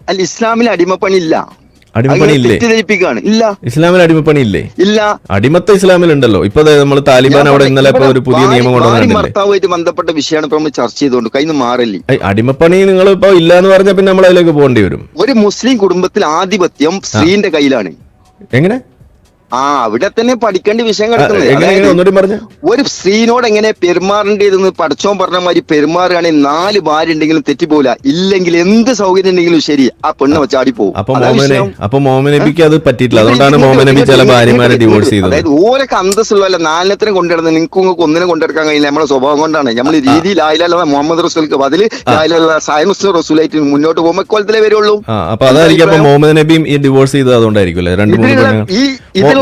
അല്ല, ഇസ്ലാമിൽ അടിമപ്പണി ഇല്ല. അടിമപ്പണി ഇല്ലേ? തെറ്റിദ്ധരിപ്പിക്കുകയാണ്. ഇല്ല, ഇസ്ലാമിൽ അടിമപ്പണി ഇല്ലേ? ഇല്ല. അടിമത്ത ഇസ്ലാമിലുണ്ടല്ലോ. ഇപ്പൊ നമ്മൾ താലിബാൻ അവിടെ ഇന്നലെ ഇപ്പൊ ഒരു പുതിയ നിയമം കൊണ്ടുവന്നിട്ടില്ലേ? ഭർത്താവുമായിട്ട് ബന്ധപ്പെട്ട വിഷയമാണ് ഇപ്പൊ നമ്മൾ ചർച്ച ചെയ്തുകൊണ്ട് കയ്യിൽ മാറില്ല. അടിമപ്പണി നിങ്ങൾ ഇപ്പൊ ഇല്ല എന്ന് പറഞ്ഞാൽ പിന്നെ നമ്മൾ അതിലേക്ക് പോകേണ്ടി വരും. ഒരു മുസ്ലിം കുടുംബത്തിൽ ആധിപത്യം സ്ത്രീന്റെ കയ്യിലാണ്. എങ്ങനെ? അവിടെ തന്നെ പഠിക്കേണ്ട വിഷയം കിടക്കുന്നത്. ഒരു സ്ത്രീനോട് എങ്ങനെ പെരുമാറേണ്ടതെന്ന് പഠിച്ചോൻ പറഞ്ഞ മാതിരി പെരുമാറുകയാണെങ്കിൽ 4 ഭാര്യ ഉണ്ടെങ്കിലും തെറ്റിപ്പോല. ഇല്ലെങ്കിൽ എന്ത് സൗകര്യം ഉണ്ടെങ്കിലും ശരി, ആ പെണ്ണ് വെച്ചാടി പോകും. അപ്പൊ മുഹമ്മദ് നബിക്ക് അത് പറ്റിയിട്ടില്ല. അതുകൊണ്ടാണ് മുഹമ്മദ് നബി ചില ഭാര്യമാരെ ഡിവോഴ്സ് ചെയ്തത്. അതായത് ഓരൊക്കെ അന്തസ്സുള്ള 4 കൊണ്ടിടുന്നത് നിങ്ങൾക്ക് ഒന്നിനെ കൊണ്ടെടുക്കാൻ കഴിയില്ല. നമ്മുടെ സ്വഭാവം കൊണ്ടാണ്. നമ്മൾ രീതിയിൽ ആയില്ല മുഹമ്മദ് റസൂൽക്ക് ബദല് സായമുസ്ലിം റസൂലായിട്ട് മുന്നോട്ട് പോകുമ്പോൾ കൊല്ലത്തിലേ വരുള്ളൂ. അപ്പൊ അതായിരിക്കും അപ്പൊ മുഹമ്മദ് നബിയും ഈ ഡിവോഴ്സ് ചെയ്തത് അതുകൊണ്ടായിരിക്കും അല്ലെ? 2-3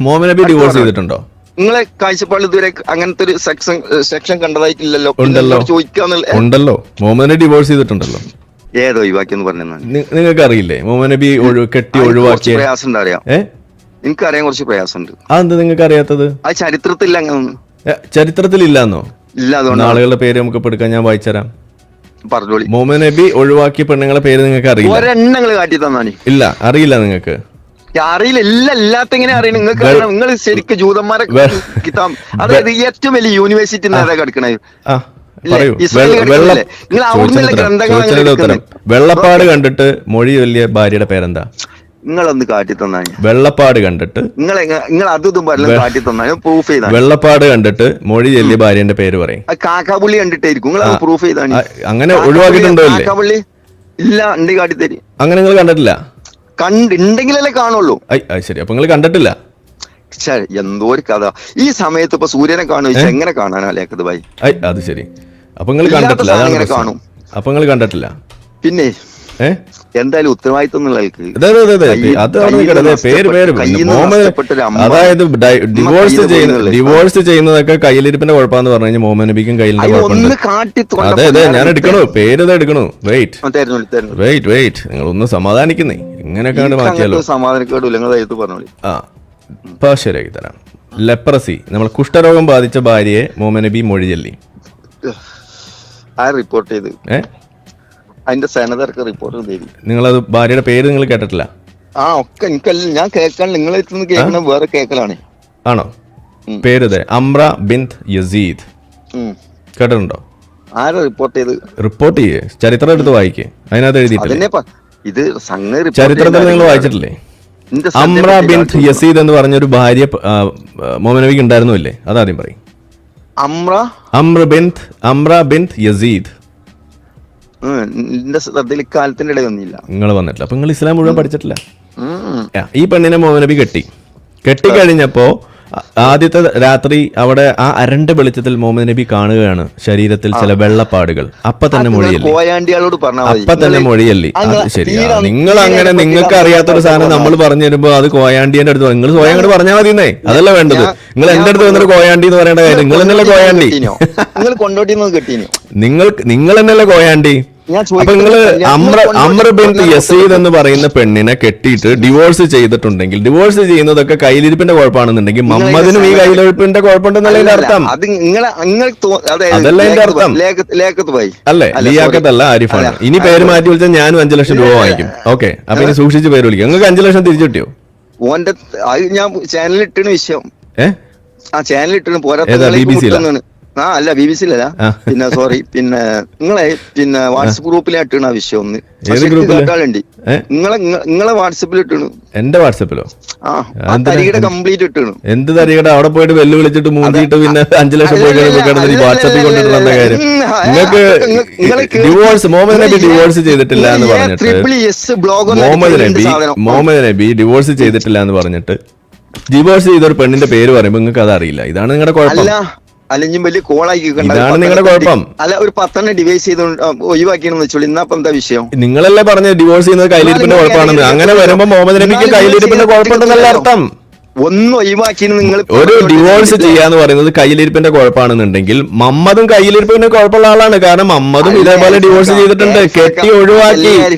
മുഹമ്മദ് നബി ഡിവോഴ്സ് ചെയ്തിട്ടുണ്ടോ? നിങ്ങളെ കാഴ്ചപ്പാടിൽ ഇതുവരെ അങ്ങനത്തെ ഒരു സെക്ഷൻ കണ്ടതായിട്ടില്ലല്ലോ. ഉണ്ടല്ലോ, മുഹമ്മദ് നബി ഡിവോഴ്സ് ചെയ്തിട്ടുണ്ടല്ലോ. ഏതോ ഒഴിവാക്കിയെന്ന് പറഞ്ഞു. നിങ്ങൾക്ക് അറിയില്ലേ മുഹമ്മദ് നബി കെട്ടി ഒഴിവാക്കിയ? പ്രയാസം അറിയാം, എനിക്കറിയാൻ കുറച്ച് പ്രയാസമുണ്ട്. അതെന്താ നിങ്ങൾക്ക് അറിയാത്തത്? അത് ചരിത്രത്തിൽ അങ്ങനെ ചരിത്രത്തിലില്ലാന്നോ? ഇല്ല. അതുകൊണ്ട് ആളുകളുടെ പേര് നമുക്ക് എടുക്കാൻ ഞാൻ വായിച്ചുതരാം. പറഞ്ഞോളി. മുഹമ്മദ് നബി ഒഴിവാക്കിയ പെണ്ണുങ്ങളെ പേര് നിങ്ങൾക്ക് അറിയില്ല? ഒരെണ്ണങ്ങൾ കാട്ടി തന്നാണ്. ഇല്ല, അറിയില്ല നിങ്ങൾക്ക്? അറിയില്ല. എല്ലാത്ത എങ്ങനെ അറിയണം നിങ്ങൾക്ക്? നിങ്ങൾ ശരിക്കും ജൂതന്മാരെ കിതാബ്, അതായത് ഏറ്റവും വലിയ യൂണിവേഴ്സിറ്റി കിടക്കണത്. വെള്ളപ്പാട് കണ്ടിട്ട് മൊഴി വലിയ ഭാര്യയുടെ പേരെന്താ? നിങ്ങളൊന്ന് കാട്ടി തന്നാണ്. വെള്ളപ്പാട് കണ്ടിട്ട് നിങ്ങൾ അതും കാട്ടി തന്നാണ് പ്രൂഫ് ചെയ്താൽ. വെള്ളപ്പാട് കണ്ടിട്ട് മൊഴി ചെല്ലിയ ഭാര്യന്റെ പേര് പറയും. കാക്കാപുള്ളി കണ്ടിട്ടായിരിക്കും. നിങ്ങൾ അത് പ്രൂഫ് ചെയ്താണ്. അങ്ങനെ ഒഴിവാക്കിയിട്ടുണ്ടോ? കാക്കാപുള്ളി ഇല്ല, ഉണ്ട് കാട്ടിത്തരി. അങ്ങനെ നിങ്ങൾ കണ്ടിട്ടില്ല? ഉണ്ടെങ്കിലല്ലേ കാണുള്ളൂ. ശരി, അപ്പൊ നിങ്ങൾ കണ്ടിട്ടില്ല. എന്തോ ഒരു കഥ. ഈ സമയത്ത് ഇപ്പൊ സൂര്യനെ കാണുക എങ്ങനെ കാണാനാ ലേഖത് ഭായി? അത് ശരി, അപ്പൊ നിങ്ങൾ കണ്ടിട്ടില്ല. എങ്ങനെ കാണും? അപ്പൊ നിങ്ങൾ കണ്ടിട്ടില്ല. പിന്നെ എന്തായാലും ഉത്തരവാദിത്വം അതായത് ഡിവോഴ്സ് ചെയ്യുന്നതൊക്കെ കയ്യിലിരിപ്പിന്റെ കുഴപ്പമെന്ന് പറഞ്ഞു കഴിഞ്ഞാൽ മുഹമ്മദ് നബിക്കും കയ്യിലിന്റെ കുഴപ്പമുണ്ട്. അതെ, ഞാൻ എടുക്കണോ? പേര് എടുക്കണോ? വെയിറ്റ് നിങ്ങൾ ഒന്ന് സമാധാനിക്കുന്നേ. ഇങ്ങനെയൊക്കെ മാറ്റിയാലോ? ഇപ്പൊ ശരിയാക്കി തരാം. ലെപ്രസി, നമ്മൾ കുഷ്ഠരോഗം ബാധിച്ച ഭാര്യയെ മുഹമ്മദ് നബി മൊഴി ചൊല്ലി. റിപ്പോർട്ട് ചെയ്ത് അതിന്റെ സെനതർക്ക് റിപ്പോർട്ട് ചെയ്തു. നിങ്ങളത് ഭാര്യയുടെ പേര് നിങ്ങൾ കേട്ടിട്ടില്ല? ഒക്കെ എനിക്കല്ല, ഞാൻ കേൾക്കാൻ നിങ്ങളെ കേൾക്കണ വേറെ കേൾക്കലാണ്. ആണോ? പേര് അംറ ബിൻത് യസീദ് കേട്ടിട്ടുണ്ടോ? ആരാ റിപ്പോർട്ട് ചെയ്ത്? റിപ്പോർട്ട് ചെയ്യേ, ചരിത്രം എടുത്ത് വായിക്കേ, അതിനകത്ത് എഴുതിയിട്ടില്ലേ? ഇത് ചരിത്രത്തിൽ നിങ്ങൾ വായിച്ചിട്ടില്ലേ? അംറ ബിൻത് യസീദ് എന്ന് പറഞ്ഞൊരു ഭാര്യ മുഹമ്മദ് നബിക്ക് ഉണ്ടായിരുന്നില്ലേ? അതാദ്യം പറയും. അംറ ബിൻത് യസീദ് കാലത്തിന്റെ ഇടയിൽ വന്നില്ല. നിങ്ങൾ വന്നിട്ടില്ല. അപ്പൊ നിങ്ങൾ ഇസ്ലാം മുഴുവൻ പഠിച്ചിട്ടില്ല. ഈ പെണ്ണിനെ മുഹമ്മദ് നബി കെട്ടിക്കഴിഞ്ഞപ്പോ ആദ്യത്തെ രാത്രി അവിടെ ആ അരണ്ട വെളിച്ചത്തിൽ മുഹമ്മദ് നബി കാണുകയാണ് ശരീരത്തിൽ ചില വെള്ളപ്പാടുകൾ. അപ്പൊ തന്നെ മൊഴിയല്ലേ? ശരിയാ, നിങ്ങൾ അങ്ങനെ നിങ്ങൾക്ക് അറിയാത്തൊരു സാധനം നമ്മൾ പറഞ്ഞു തരുമ്പോ അത് കോയാണ്ടിയുടെ അടുത്ത് നിങ്ങൾ സ്വയം അങ്ങോട്ട് പറഞ്ഞാൽ മതിന്നേ. അതല്ല വേണ്ടത്. നിങ്ങൾ എന്റെ അടുത്ത് വന്നിട്ട് കോയാണ്ടി എന്ന് പറയേണ്ട കാര്യം. നിങ്ങൾ എന്നല്ലേ കോയാണ്ടി? നിങ്ങൾ എന്നല്ലേ കോയാണ്ടി? അപ്പൊ നിങ്ങള് അംറ ബിൻത് യസീദ് എന്ന് പറയുന്ന പെണ്ണിനെ കെട്ടിയിട്ട് ഡിവോഴ്സ് ചെയ്തിട്ടുണ്ടെങ്കിൽ, ഡിവോഴ്സ് ചെയ്യുന്നതൊക്കെ കയ്യിലിരിപ്പിന്റെ കുഴപ്പമാണെന്നുണ്ടെങ്കിൽ മുഹമ്മദിനും ഈ കയ്യിലിരിപ്പിന്റെ കുഴപ്പമുണ്ടെന്നല്ലേ അർത്ഥം? അതല്ല എന്റെ അർത്ഥം. അല്ലേ? ലിയാഖത്തല്ല, ആരിഫാണ്. ഇനി പേര് മാറ്റി വിളിച്ചാൽ ഞാനും 5 ലക്ഷം രൂപ വാങ്ങിക്കും. ഓക്കെ, അപ്പൊ ഇനി സൂക്ഷിച്ച് പേര് വിളിക്കും. നിങ്ങൾക്ക് 5 ലക്ഷം തിരിച്ചു കിട്ടിയോ? ഞാൻ ചാനലിട്ടിന് വിഷയം. ചാനലിട്ടിന് പോരാ. BBC അല്ല, BBC-ലല്ല. പിന്നെ സോറി, പിന്നെ നിങ്ങളെ വാട്സപ്പ് ഗ്രൂപ്പിലായിട്ടാണ് ആ വിഷയം. ഒന്ന് കേട്ടാളുണ്ട്. നിങ്ങളെ വാട്സപ്പിൽ ഇട്ടു. എന്റെ വാട്സപ്പിലോ? തരികട കംപ്ലീറ്റ് ഇട്ടു. എന്ത് തരികട? അവിടെ പോയിട്ട് വെല്ലു വിളിച്ചിട്ട് മൂന്നിട്ട് പിന്നെ 5 ലക്ഷം പോയി വാട്സപ്പിൽ കൊണ്ടിട്ടുള്ള കാര്യം. നിങ്ങൾക്ക് ഡിവോഴ്സ്, മുഹമ്മദ് നബി ഡിവോഴ്സ് ചെയ്തിട്ടില്ല എന്ന് പറഞ്ഞിട്ട്, മുഹമ്മദ് നബി ഡിവോഴ്സ് ചെയ്തിട്ടില്ല എന്ന് പറഞ്ഞിട്ട് ഡിവോഴ്സ് ചെയ്തൊരു പെണ്ണിന്റെ പേര് പറയുമ്പോൾ നിങ്ങൾക്ക് അതറിയില്ല. ഇതാണ് നിങ്ങളുടെ കുഴപ്പം. അല്ലെങ്കിൽ വലിയ കോളാക്കി നിങ്ങളുടെ കുഴപ്പം. അല്ല, ഒരു 10 ഡിവൈസ് ചെയ്ത് ഒഴിവാക്കിയെന്ന് വെച്ചോളൂ. ഇന്നപ്പോ എന്താ വിഷയം? നിങ്ങളല്ലേ പറഞ്ഞ ഡിവോഴ്സ് ചെയ്യുന്നത് കയ്യിലിരിപ്പിന്റെ കുഴപ്പമാണെന്ന്. അങ്ങനെ വരുമ്പോ മുഹമ്മദ് നബിക്ക് കയ്യിലിരിപ്പിന്റെ കുഴപ്പമുണ്ടെന്നല്ല അർത്ഥം. ഒന്നും ഒഴിവാക്കി നിങ്ങൾ ഒരു ഡിവോഴ്സ് ചെയ്യാന്ന് പറയുന്നത് കയ്യിലിരിപ്പിന്റെ കുഴപ്പമാണെന്നുണ്ടെങ്കിൽ മമ്മദും കയ്യിലിരിപ്പിന്റെ കുഴപ്പമുള്ള ആളാണ്. കാരണം മമ്മദും ഇതേപോലെ ഡിവോഴ്സ് ചെയ്തിട്ടുണ്ട്, കെട്ടി ഒഴിവാക്കി.